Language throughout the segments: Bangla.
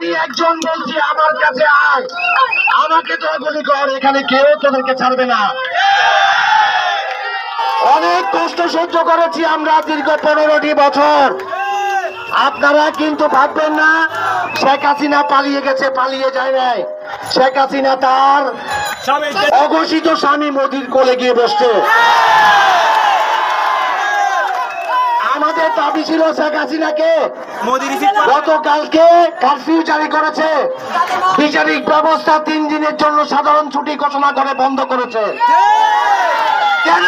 আমি একজন বলছি, আমার কাছে আয়, আমাকে তোরা গুলি কর, এখানে কেউ তোদেরকে ছাড়বে না। অনেক কষ্ট সহ্য করেছি আমরা দীর্ঘ 15টি বছর। আপনারা কিন্তু ভাববেন না শেখ হাসিনা পালিয়ে গেছে, পালিয়ে যায় নাই। শেখ হাসিনা তার অঘোষিত স্বামী মোদির কোলে গিয়ে বসছে। আমাদের দাবি ছিল শেখ হাসিনাকে গতকালকে কারফিউ জারি করেছে, বিচারিক ব্যবস্থা 3 দিনের জন্য সাধারণ ছুটি ঘোষণা করে বন্ধ করেছে। কেন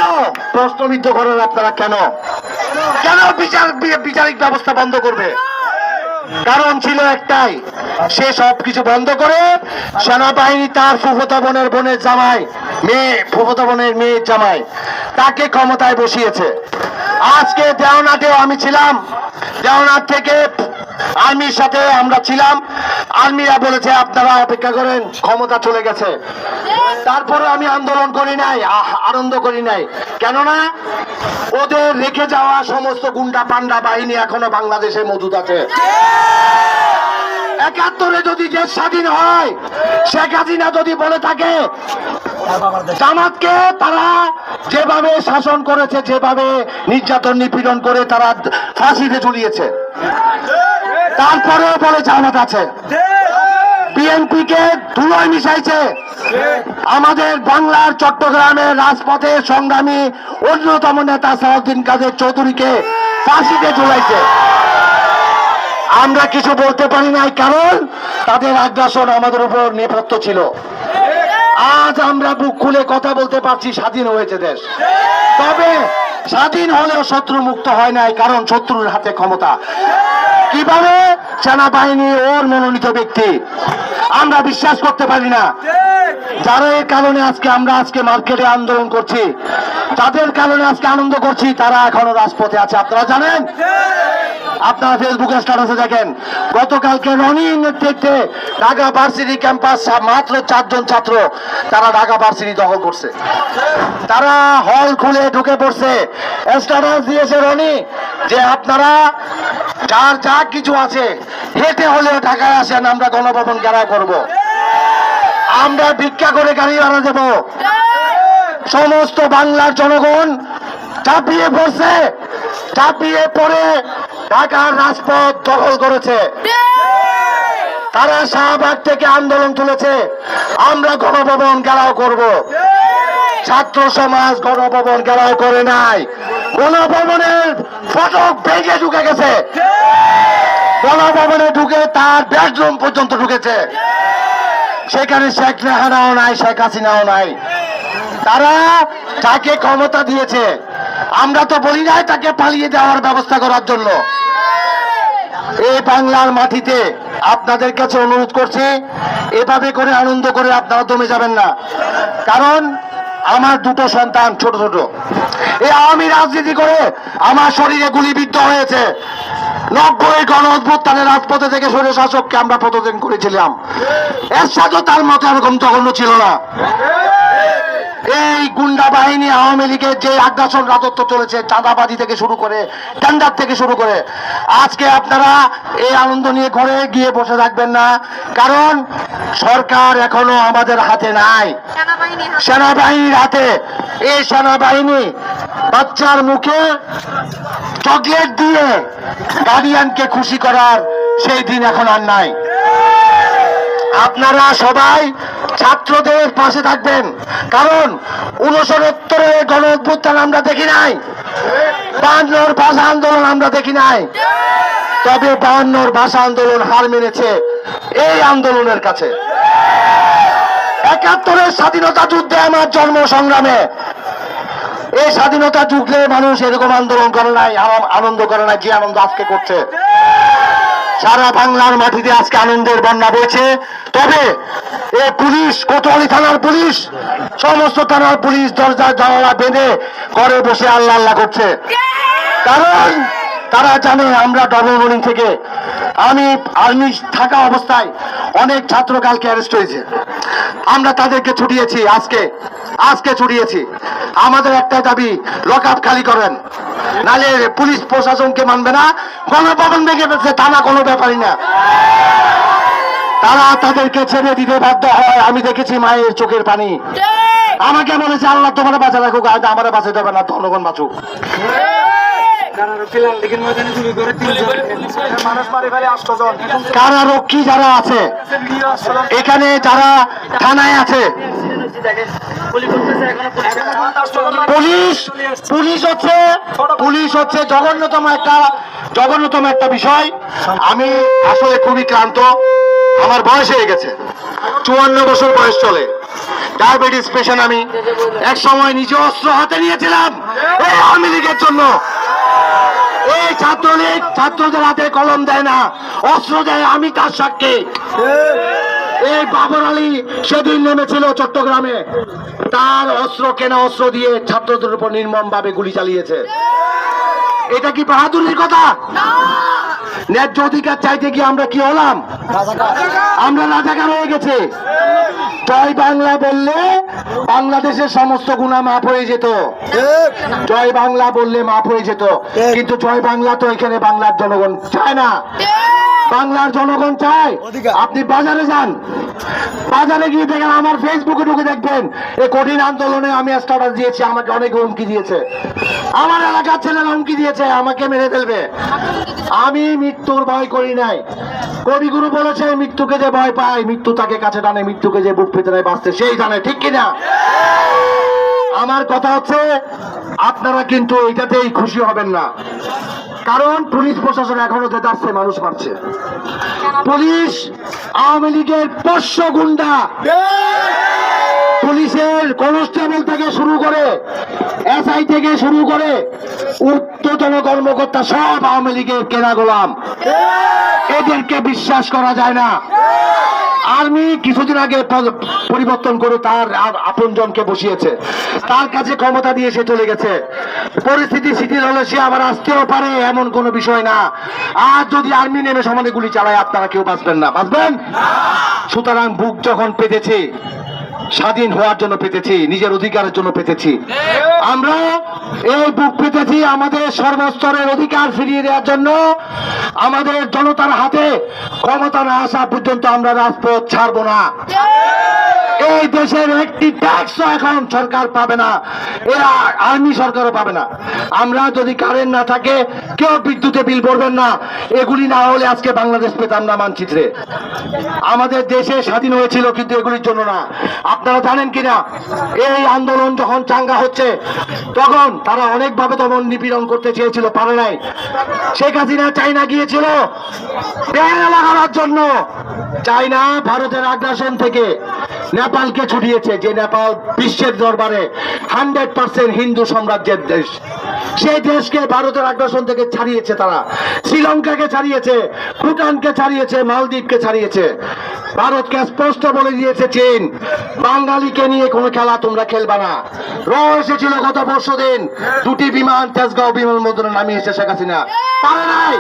প্রশ্নবিদ্ধ করেন আপনারা? কেন কেন বিচারিক ব্যবস্থা বন্ধ করবে? কারণ ছিল একটাই, সে সবকিছু বন্ধ করে সেনাবাহিনী তার ফুফুতো বোনের জামাই, ফুফুতো বোনের মেয়ের জামাই, তাকে ক্ষমতায় বসিয়েছে। আজকে দেওনাতেও আমি ছিলাম, দেওনাথ থেকে আর্মির সাথে আমরা ছিলাম। আর্মিরা বলেছে আপনারা অপেক্ষা করেন, ক্ষমতা চলে গেছে। তারপরে আমি আন্দোলন করি নাই, আনন্দ করি নাই, কেননা ওদের রেখে যাওয়া সমস্ত গুন্ডা পান্ডা বাহিনী এখনো বাংলাদেশে মজুদ আছে। 71-এ যদি দেশ স্বাধীন হয়, শেখ হাসিনা যদি বলে থাকে জামাতকে তারা যেভাবে শাসন করেছে, যেভাবে নির্যাতন নিপীড়ন করে তারা ফাঁসিতে ঝুলিয়েছে, তারপরেও বলে জামাত আছে। বিএনপি কে ধুলোয় মিশাইছে। আমাদের বাংলার চট্টগ্রামের রাজপথে সংগ্রামী অন্যতম নেতা সালাউদ্দিন কাদের চৌধুরীকে ফাঁসিতে ঝুলাইছে। আমরা কিছু বলতে পারি নাই, কারণ তাদের আগ্রাসন আমাদের উপর নেপথ্য ছিল। আজ আমরা বুক খুলে কথা বলতে পারছি, স্বাধীন হয়েছে দেশ। তবে স্বাধীন হলেও শত্রু মুক্ত হয় নাই, কারণ শত্রুর হাতে ক্ষমতা। কিভাবে? সেনাবাহিনী ওর মনোনীত ব্যক্তি। আমরা বিশ্বাস করতে পারি না। যারা এর কারণে আমরা আজকে মার্কেটে আন্দোলন করছি, যাদের কারণে আজকে আনন্দ করছি, তারা এখনো রাজপথে আছে। আপনারা জানেন, আপনারা ফেসবুকে স্ট্যাটাসে দেখেন, গতকালকে রনির নেতৃত্বে ঢাকা ভার্সিটি ক্যাম্পাস মাত্র 4 জন ছাত্র তারা ঢাকা ভার্সিটি দখল করছে। তারা হল খুলে ঢুকে পড়ছে। স্ট্যাটাস দিয়েছে রনি যে আপনারা যার যা কিছু আছে হেঁটে হলেও ঢাকায় আসেন, আমরা গণভবন ঘেরাও করব, আমরা ভিক্ষা করে গাড়ি ভাড়া দেব। সমস্ত বাংলার জনগণ ঝাঁপিয়ে পড়ছে, ঝাঁপিয়ে পড়ে ঢাকার রাজপথ দখল করেছে। তারা শাহবাগ থেকে আন্দোলন তুলেছে, আমরা গণভবন ঘেরাও করব। ছাত্র সমাজ গণভবন ঘেরাও করে নাই, গণভবনের ফটক ভেঙে ঢুকে গেছে, গণভবনে ঢুকে তার বেডরুম পর্যন্ত ঢুকেছে। সেখানে শেখ রেহানাও নাই, শেখ হাসিনাও নাই। তারা তাকে ক্ষমতা দিয়েছে, আমরা তো বলি নাই তাকে পালিয়ে দেওয়ার ব্যবস্থা করার জন্য। এই বাংলার মাটিতে আপনাদের কাছে অনুরোধ করছি, এভাবে করে আনন্দ করে আপনারা দমে যাবেন না। কারণ আমার 2টো সন্তান ছোট ছোট, এই আওয়ামী রাজনীতি করে আমার শরীরে গুলিবিদ্ধ হয়েছে। 90-এর গণ অভ্যুত্থানের রাজপথে থেকে স্বৈর শাসককে আমরা প্রতিদিন করেছিলাম। এর সাথে তার মতো এরকম জঘন্য ছিল না। এই গুন্ডা বাহিনী আওয়ামী লীগের যে আগ্রাসন রাজত্ব চলেছে, চাঁদাবাজি থেকে শুরু করে টেন্ডার থেকে শুরু করে, আজকে আপনারা এই আনন্দ নিয়ে ঘরে গিয়ে বসে থাকবেন না। কারণ সরকার এখনো আমাদের হাতে নাই, সেনাবাহিনীর হাতে। এই সেনাবাহিনী বাচ্চার মুখে চকলেট দিয়ে গার্ডিয়ানকে খুশি করার সেই দিন এখন আর নাই। আপনারা সবাই ছাত্রদের পাশে থাকবেন, কারণ 69-এর গণ অভ্যুত্থান আমরা দেখি নাই, 52-র ভাষা আন্দোলন আমরা দেখি নাই। তবে 52-র ভাষা আন্দোলন হার মেনেছে এই আন্দোলনের কাছে। 71-এর স্বাধীনতা যুদ্ধে আমার জন্ম সংগ্রামে, এই স্বাধীনতা যুগে মানুষ এরকম আন্দোলন করে নাই, আনন্দ করে নাই যে আনন্দ আজকে করছে। সারা বাংলার মাটিতে আজকে আনন্দের বন্যা বইছে। তবে এই পুলিশ, কোতোয়ালি থানার পুলিশ, সমস্ত থানার পুলিশ দরজা জানালা বেঁধে ঘরে বসে আল্লাহ আল্লাহ করছে। কারণ তারা জানে আমরা ডবল বোলিং থেকে, আমি আর্মি থাকা অবস্থায় অনেক ছাত্র কালকে অ্যারেস্ট হয়েছে, আমরা তাদেরকে ছুটিয়েছি। আজকে ছুটিয়েছি। আমাদের একটা দাবি, লকআপ খালি করেন, নালে পুলিশ প্রশাসনকে মানবে না। গণভবন ভেঙে ফেলছে, থানা কোনো ব্যাপারই না। তারা তাদেরকে ছেড়ে দিতে বাধ্য হয়। আমি দেখেছি মায়ের চোখের পানি। আমাকে বলেছে আল্লাহ তোমার বাঁচা রাখুক, আজ আমার বাঁচাতে হবে না, জনগণ বাঁচুক। কারারক্ষী যারা আছে এখানে, যারা থানায় আছে, পুলিশ হচ্ছে জঘন্যতম একটা বিষয়। আমি আসলে খুবই ক্লান্ত, আমার বয়স হয়ে গেছে, 54 বছর বয়স চলে, ডায়াবেটিস পেশেন্ট আমি। এক সময় নিজে অস্ত্র হাতে নিয়েছিলাম এই আওয়ামী লীগের জন্য। এই ছাত্রলীগ ছাত্রদের হাতে কলম দেয় না, অস্ত্র দেয়, আমি তার সাক্ষী। এই বাবর আলী সেদিন নেমেছিল চট্টগ্রামে, তার অস্ত্র কেনা অস্ত্র দিয়ে ছাত্রদের উপর নির্মম ভাবে গুলি চালিয়েছে। এটা কি বাহাদুরির কথা? ন্যায্য অধিকার চাইতে গিয়ে আমরা কি হলাম? আমরা রাজাকার হয়ে গেছে। জয় বাংলা বললে বাংলাদেশের সমস্ত গুনাহ মাফ হয়ে যেত। জয় বাংলা বললে মাফ হয়ে যেত, কিন্তু জয় বাংলা তো এখানে বাংলার জনগণ চায় না। বাংলার জনগণ চায় আপনি বাজারে যান, বাজারে গিয়ে দেখেন, আমার ফেসবুকে ঢুকে দেখবেন এই কঠিন আন্দোলনে আমি স্ট্যাটাস দিয়েছি, আমাকে অনেকে হুমকি দিয়েছে, আমার এলাকার ছেলেরা হুমকি দিয়েছে আমাকে মেরে ফেলবে। আমি মৃত্যুর ভয় করি নাই। কবিগুরু বলেছে মৃত্যুকে যে ভয় পায় মৃত্যু তাকে কাছে টানে, মৃত্যুকে যে বুক পেতে নেয় বাঁচতে সেই জানে, ঠিক কিনা? আমার কথা হচ্ছে আপনারা কিন্তু এটাতেই খুশি হবেন না, কারণ পুলিশ প্রশাসন এখনো দেদারছে, মানুষ মারছে। পুলিশ আওয়ামী লীগের পোষ্য গুন্ডা। পুলিশের কনস্টেবল থেকে শুরু করে এসআই থেকে শুরু করে ঊর্ধ্বতন কর্মকর্তা সব আওয়ামী লীগের কেনা গোলাম। এদেরকে বিশ্বাস করা যায় না। আর্মি কিছুদিন আগে পরিবর্তন করে তার আপনজনকে বসিয়েছে, তার কাছে ক্ষমতা দিয়ে সে চলে গেছে। পরিস্থিতি শিথিল হলে সে আবার আসতেও পারে, এমন কোনো বিষয় না। আর যদি আর্মি নেমে সমানে গুলি চালায় আপনারা কেউ বাঁচবেন না, বাঁচবেন। সুতরাং বুক যখন পেতেছি, স্বাধীন হওয়ার জন্য পেতেছি, নিজের অধিকারের জন্য পেতেছি। আমরা এই বুক পেতেছি আমাদের সর্বস্তরের অধিকার ফিরিয়ে দেওয়ার জন্য। আমাদের জনতার হাতে ক্ষমতা না আসা পর্যন্ত আমরা রাজপথ ছাড়বো না। এই দেশের একটি ট্যাক্সও এখন সরকার পাবে না, এরা আর্মি সরকারও পাবে না। আমরা যদি কারেন্ট না থাকে কেউ বিদ্যুতে বিল ভরবেন না। এগুলি না হলে আজকে বাংলাদেশ পেতাম না মানচিত্রে। আমাদের দেশে স্বাধীন হয়েছিল কিন্তু এগুলির জন্য না। আপনারা জানেন কিনা, এই আন্দোলন যখন চাঙ্গা হচ্ছে তখন তারা অনেকভাবে দমন নিপীড়ন করতে চেয়েছিল, পারে নাই। শেখ হাসিনা চায়না গিয়েছিল বেড়া লাগানোর জন্য। চায়না ভারতের আগ্রাসন থেকে নেপালকে ছুটিয়েছে, যে নেপাল বিশ্বের দরবারে 100% হিন্দু সাম্রাজ্যের দেশ। সেই দেশকে ভারতের আগ্রাসন থেকে ছাড়িয়েছে তারা। শ্রীলঙ্কাকে ছাড়িয়েছে, ভুটানকে ছাড়িয়েছে, মালদ্বীপকে ছাড়িয়েছে। ভারতকে স্পষ্ট বলে দিয়েছে চীন, বাঙালিকে নিয়ে কোনো খেলা তোমরা খেলবা না। র এসেছিল গত পরশুদিন, 2টি বিমান তেজগাঁও বিমানবন্দরে নামিয়েছে শেখ হাসিনা, পারে নাই।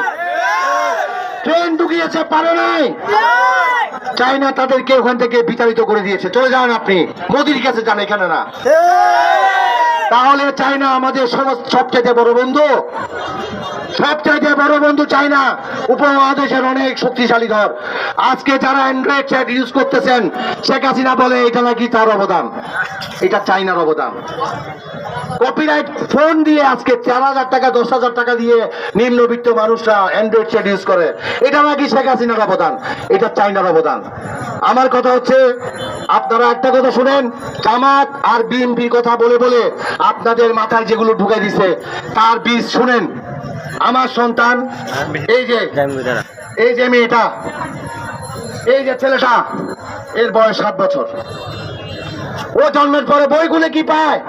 ট্রেন ঢুকিয়েছে, পারে নাই। চায়না তাদেরকে ওখান থেকে বিতাড়িত করে দিয়েছে, চলে যান আপনি, মোদির কাছে যান, এখানে না। তাহলে চায়না আমাদের সবচেয়ে বড় বন্ধু, সবচাইতে বড় বন্ধু চায়না, উপমহাদেশের অনেক শক্তিশালী ধর। আজকে যারা অ্যান্ড্রয়েড সেট ইউজ করতেছেন, শেখ হাসিনা বলে এটা নাকি তার অবদান, এটা চায়নার অবদান। কপিরাইট ফোন দিয়ে আজকে 4,000 টাকা 10,000 টাকা দিয়ে নিম্নবিত্ত মানুষরা অ্যান্ড্রয়েড সেট ইউজ করে, এটা নাকি শেখ হাসিনার অবদান, এটা চায়নার অবদান। আমার কথা হচ্ছে আপনারা একটা কথা শুনেন, জামাত আর বিএনপির কথা বলে বলে আপনাদের মাথায় যেগুলো ঢুকে দিছে তার বীজ শুনেন। আমার সন্তান, এই যে মেয়েটা, এই যে ছেলেটা, এর বয়স 7 বছর। ও জন্মের পরে বইগুলো কি পায়?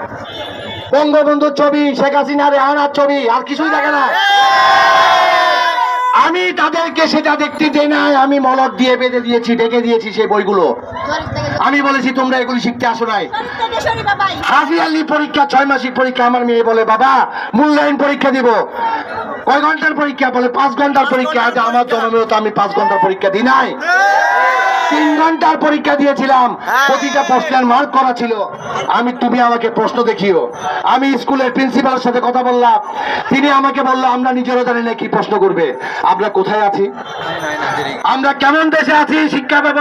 বঙ্গবন্ধুর ছবি, শেখ হাসিনার আনার ছবি, আর কিছুই দেখে না। আমি তাদেরকে সেটা দেখতে দেই নাই, আমি মলট দিয়ে বেঁধে দিয়েছি, ডেকে দিয়েছি সেই বইগুলো। আমি বলেছি তোমরা এগুলি শিখতে আসো নাই। হাফ ইয়ারলি পরীক্ষা, 6 মাসিক পরীক্ষা। আমার মেয়ে বলে বাবা মূল্যায়ন পরীক্ষা দিব। কয় ঘন্টার পরীক্ষা? বলে 5 ঘন্টার পরীক্ষা। আমার জন্মেও তো আমি 5 ঘন্টার পরীক্ষা দিই নাই। 3 ঘন্টার পরীক্ষা দিয়েছিলাম, প্রতিটা প্রশ্নের মার্ক করা ছিল। তুমি আমাকে প্রশ্ন দেখিও। আমি স্কুলের প্রিন্সিপালের সাথে কথা বললাম, তিনি আমাকে বললো আমরা নিজেরও জানি না কি প্রশ্ন করবে। আমরা কোথায় আছি? আমরা কেমন দেশে আছি? শিক্ষা ব্যবস্থা